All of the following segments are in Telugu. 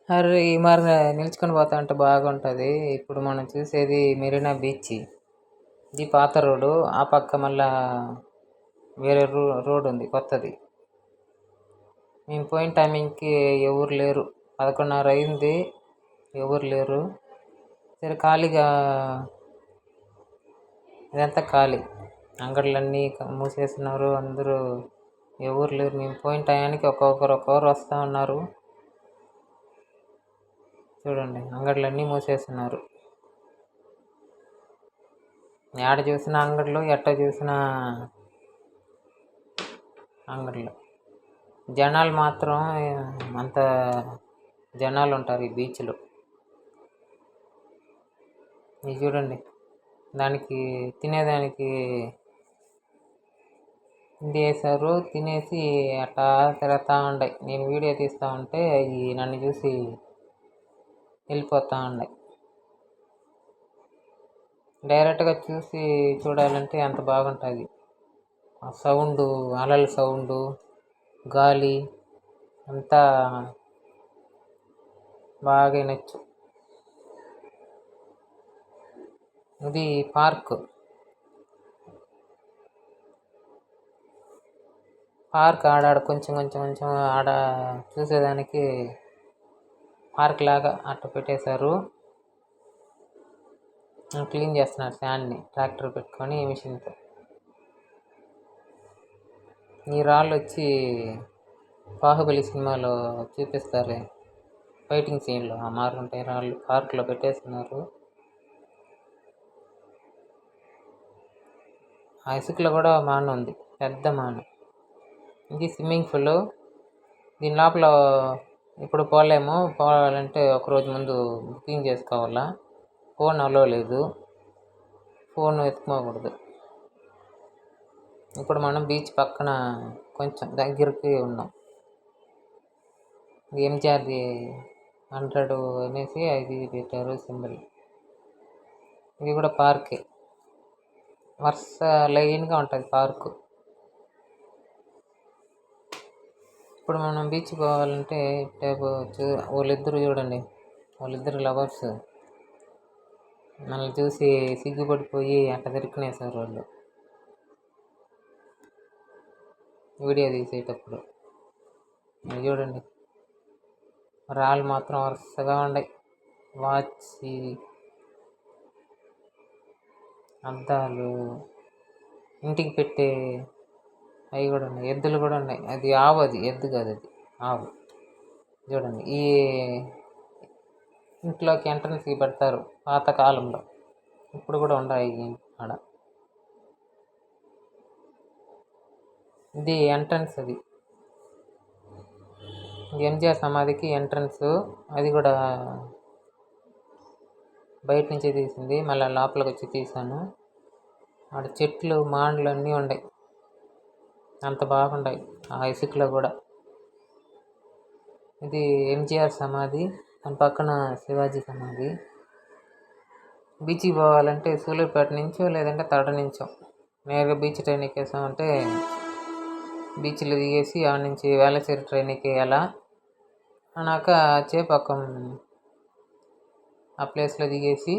అరే ఈ మరి నిల్చుకొని పోతా ఉంటే బాగుంటుంది. ఇప్పుడు మనం చూసేది మెరీనా బీచ్. ఇది పాత రోడ్డు. ఆ పక్క మళ్ళా వేరే రోడ్ ఉంది కొత్తది. మేము పోయిన టైమింగ్కి ఎవరు లేరు. 11:30 అయింది. ఎవరు లేరు. సరే ఖాళీగా ఇదంతా ఖాళీ. అంగళ్ళన్నీ మూసేస్తున్నారు. అందరూ ఎవరు లేరు. మేము పోయిన టయానికి ఒక్కొక్కరు వస్తూ ఉన్నారు. చూడండి అంగళ్ళన్నీ మూసేస్తున్నారు. ఎక్కడ చూసిన అంగళ్ళు, ఎట్ట చూసినా అంగళ్ళు. జనాలు మాత్రం అంత జనాలు ఉంటారు ఈ బీచ్లో. ఇది చూడండి, దానికి తినేదానికి ఇది వేసారు. తినేసి అట్టా తిరుగుతూ ఉన్నాయి. నేను వీడియో తీస్తూ ఉంటే అవి నన్ను చూసి వెళ్ళిపోతూ ఉన్నాయి. డైరెక్ట్గా చూసి చూడాలంటే అంత బాగుంటుంది. ఆ సౌండు, అలల సౌండు, గాలి అంతా బాగా వినొచ్చు. ఇది పార్క్ ఆడాడ కొంచెం కొంచెం కొంచెం ఆడ చూసేదానికి పార్క్ లాగా అట్ట పెట్టేశారు. క్లీన్ చేస్తున్నారు శాండ్ని ట్రాక్టర్ పెట్టుకొని మిషన్తో. ఈ రాళ్ళు వచ్చి బాహుబలి సినిమాలో చూపిస్తారు ఫైటింగ్ సీన్లో. ఆ మారుంటాయి రాళ్ళు. పార్క్లో పెట్టేస్తున్నారు. ఆ ఇసుకలో కూడా మాన ఉంది, పెద్ద మాన. ఇది స్విమ్మింగ్ పూల్. దీని లోపల ఇప్పుడు పోలేము. పోవాలంటే ఒకరోజు ముందు బుకింగ్ చేసుకోవాలా. ఫోన్ అలో లేదు. ఫోన్ ఎత్తుకోకూడదు. ఇప్పుడు మనం బీచ్ పక్కన కొంచెం దగ్గరికి ఉన్నాం. ఎంజిఆర్ది 100 అనేసి అది పెట్టారు సింబల్. ఇది కూడా పార్కే. వరుస లైన్గా ఉంటుంది పార్కు. ఇప్పుడు మనం బీచ్ పోవాలంటే వాళ్ళిద్దరు చూడండి, వాళ్ళిద్దరు లవర్స్ మనల్ని చూసి సిగ్గుపడిపోయి అట్ట తిరుక్కునేసారు వాళ్ళు వీడియో తీసేటప్పుడు. చూడండి, రాళ్ళు మాత్రం వరుసగా ఉన్నాయి. వాచ్, అద్దాలు, ఇంటికి పెట్టే అవి కూడా ఉన్నాయి. ఎద్దులు కూడా ఉన్నాయి. అది ఆవు, అది ఎద్దు కాదు, అది ఆవు. చూడండి, ఈ ఇంట్లోకి ఎంట్రన్స్కి పెడతారు పాతకాలంలో. ఇప్పుడు కూడా ఉన్నాయి ఆడ. ఇది ఎంట్రన్స్. అది ఎంజిఆర్ సమాధికి ఎంట్రన్స్. అది కూడా బయట నుంచి తీసింది. మళ్ళీ లోపలికి వచ్చి తీసాను. ఆడ చెట్లు, మాండ్లు అన్నీ ఉన్నాయి. అంత బాగుంటాయి ఆ ఇసుకలో కూడా. ఇది ఎంజిఆర్ సమాధి, దాని పక్కన శివాజీ సమాధి. బీచ్కి పోవాలంటే సూలూరుపేట నుంచో లేదంటే తడ నుంచో నేరుగా బీచ్ ట్రైన్ ఎక్కేసామంటే బీచ్లో దిగేసి ఆడ నుంచి వేళచేరి ట్రైన్ ఎక్కేయాలా. అన్నాక చేపాకం ఆ ప్లేస్లో దిగేసి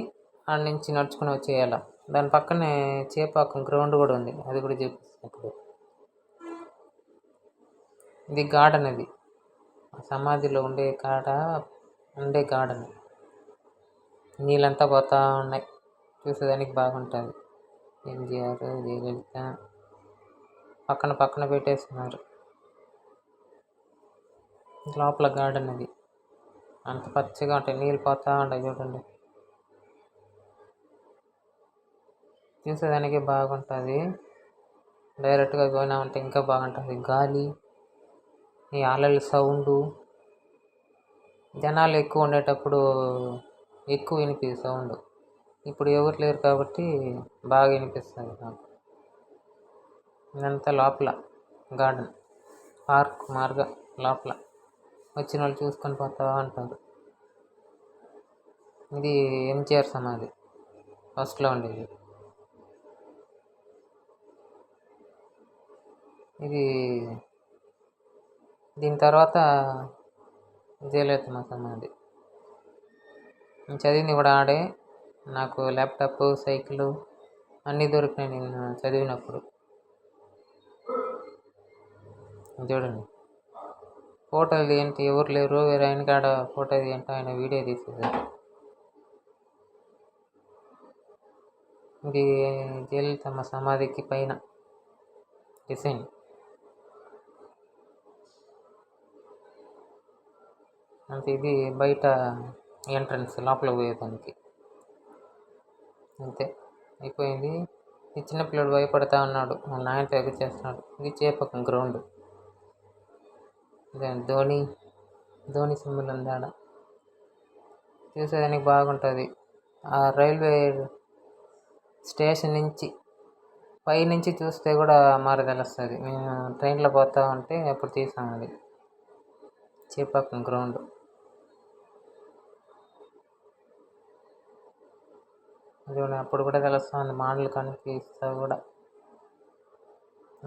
ఆడ నుంచి నడుచుకుని వచ్చేయాల. దాని పక్కనే చేపాకం గ్రౌండ్ కూడా ఉంది, అది కూడా చూపిస్తాను ఇప్పుడు. ఇది గార్డెన్. అది సమాధిలో ఉండే కాడ ఉండే గార్డెన్. నీళ్ళంతా పోతూ ఉన్నాయి. చూసేదానికి బాగుంటుంది. ఎంజిఆర్, జయలలిత పక్కన పక్కన పెట్టేస్తున్నారు. లోపల గార్డెన్. అది అంత పచ్చగా ఉంటాయి. నీళ్ళు పోతూ ఉంటాయి చూడండి. చూసేదానికి బాగుంటుంది. డైరెక్ట్గా పోయినామంటే ఇంకా బాగుంటుంది. గాలి, ఈ అలల సౌండు. జనాలు ఎక్కువ ఉండేటప్పుడు ఎక్కువ వినిపిస్తుంది సౌండ్. ఇప్పుడు ఎవరు లేరు కాబట్టి బాగా వినిపిస్తుంది నాకు. ఇదంతా లోపల గార్డెన్, పార్క్ మార్గం లోపల వచ్చిన వాళ్ళు చూసుకొని పోతూ ఉంటారు. ఇది ఎంజిఆర్ సమాధి ఫస్ట్లో ఉండేది. ఇది దీని తర్వాత జయలలితమ్మ సమాధి. నేను చదివింది కూడా ఆడే. నాకు ల్యాప్టాప్, సైకిల్ అన్నీ దొరికినాయి నేను చదివినప్పుడు. చూడండి, ఫోటోలు ఏంటి, ఎవరు లేరు, వేరే ఆయన కాడ ఫోటో ఏంటి, ఆయన వీడియో తీసేసారు. ఇది జయలలితమ్మ సమాధికి పైన డిజైన్. అంటే ఇది బయట ఎంట్రన్స్, లోపల పోయేదానికి. అంతే, అయిపోయింది. ఈ చిన్నపిల్లడు భయపడతా ఉన్నాడు, వాళ్ళ నాయనతో ఎగచేస్తున్నాడు. ఇది చేపకం గ్రౌండ్. ధోని సింబల్ ఉంది ఆడ. చూసేదానికి బాగుంటుంది. ఆ రైల్వే స్టేషన్ నుంచి పైనుంచి చూస్తే కూడా తెలుస్తుంది. మేము ట్రైన్లో పోతా ఉంటే అప్పుడు తీసాం. అది చేపకం గ్రౌండ్. అది అప్పుడు కూడా తెలుస్తుంది, మాటలు కనిపిస్తా కూడా.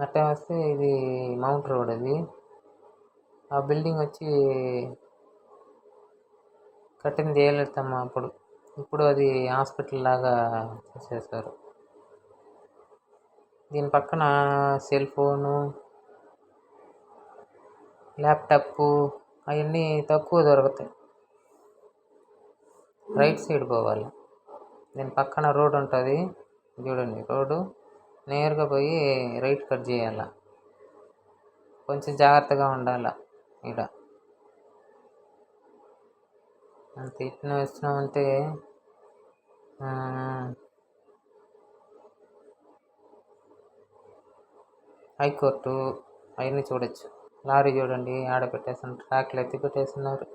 అట్టే వస్తే ఇది మౌంట్ రోడ్. అది ఆ బిల్డింగ్ వచ్చి కట్టింది జయలలితమ్మ అప్పుడు. ఇప్పుడు అది హాస్పిటల్ లాగా చేసేసారు. దీని పక్కన సెల్ ఫోను, ల్యాప్టాప్ అవన్నీ తక్కువ దొరుకుతాయి. రైట్ సైడ్ పోవాలి. దీని పక్కన రోడ్ ఉంటుంది చూడండి. రోడ్డు నేరుగా పోయి రైట్ కట్ చేయాల. కొంచెం జాగ్రత్తగా ఉండాల ఇక్కడ. అంత ఇట్లా వచ్చినామంటే హైకోర్టు అవన్నీ చూడొచ్చు. లారీ చూడండి ఆడ పెట్టేస్తున్నారు, ట్రాక్లు ఎత్తి పెట్టేస్తున్నారు.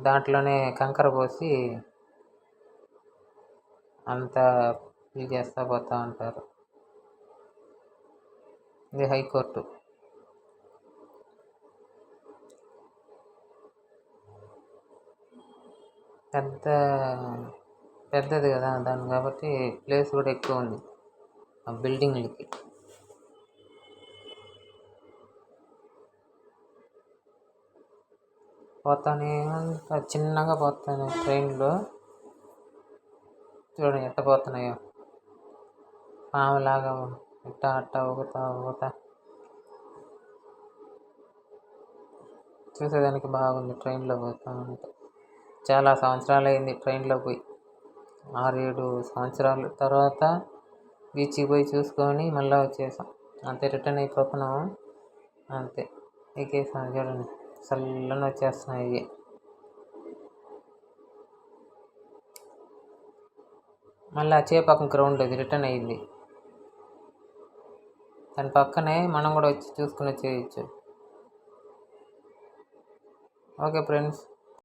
దాంట్లోనే కంకర పోసి అంతా ఫిల్ చేస్తూ పోతూ ఉంటారు. ఇది హైకోర్టు. పెద్దది కదా దాన్ని, కాబట్టి ప్లేస్ కూడా ఎక్కువ ఉంది ఆ బిల్డింగ్లకి. పోతానే చిన్నగా పోతాను ట్రైన్లో. చూడండి ఎట్ట పోతున్నాయో, పాములాగా ఇట్ట అట్ట ఊగుతా. చూసేదానికి బాగుంది ట్రైన్లో పోతా ఉంటే. చాలా సంవత్సరాలు అయింది ట్రైన్లో పోయి, 6-7 సంవత్సరాలు. తర్వాత బీచ్కి పోయి చూసుకొని మళ్ళీ వచ్చేసాం. అంతే, రిటర్న్ అయిపోతున్నాము అంతే. ఎక్కేసాం చూడండి, చల్లని వచ్చేస్తున్నాయి. మళ్ళీ చేపకం గ్రౌండ్ అది రిటర్న్ అయ్యింది. దాని పక్కనే మనం కూడా వచ్చి చూసుకుని వచ్చేయచ్చు. Okay friends.